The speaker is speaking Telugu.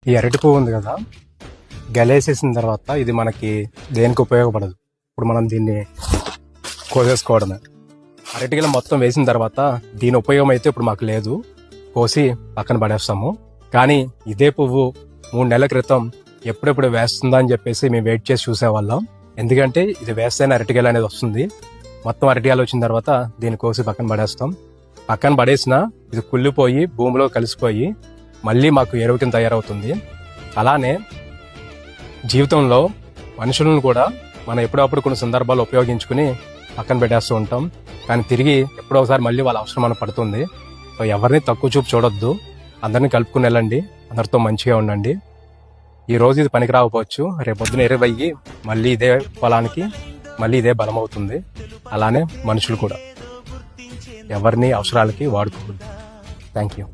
ఈ అరటి పువ్వు ఉంది కదా, గలేసేసిన తర్వాత ఇది మనకి దేనికి ఉపయోగపడదు. ఇప్పుడు మనం దీన్ని కోసేసుకోవడమే. అరటిగల మొత్తం వేసిన తర్వాత దీని ఉపయోగం అయితే ఇప్పుడు మాకు లేదు, కోసి పక్కన పడేస్తాము. కానీ ఇదే పువ్వు 3 నెలల క్రితం ఎప్పుడెప్పుడు వేస్తుందా అని చెప్పేసి మేము వెయిట్ చేసి చూసేవాళ్ళం. ఎందుకంటే ఇది వేస్తేనే అరటిగల అనేది వస్తుంది. మొత్తం అరటిగలు వచ్చిన తర్వాత దీన్ని కోసి పక్కన పడేస్తాం. పక్కన పడేసిన ఇది కుళ్ళిపోయి భూమిలో కలిసిపోయి మళ్ళీ మాకు ఎరువు కింద తయారవుతుంది. అలానే జీవితంలో మనుషులను కూడా మనం ఎప్పుడప్పుడు కొన్ని సందర్భాలు ఉపయోగించుకుని పక్కన పెట్టేస్తూ ఉంటాం. కానీ తిరిగి ఎప్పుడో ఒకసారి మళ్ళీ వాళ్ళ అవసరం మనకు పడుతుంది. సో ఎవరిని తక్కువ చూపు చూడొద్దు, అందరినీ కలుపుకుని వెళ్ళండి, అందరితో మంచిగా ఉండండి. ఈ రోజు ఇది పనికి రాకపోవచ్చు, రేపు పొద్దున ఎరువయ్యి మళ్ళీ ఇదే పొలానికి మళ్ళీ ఇదే బలం అవుతుంది. అలానే మనుషులు కూడా ఎవరిని అవసరాలకి వాడుకోకూడదు. Thank you.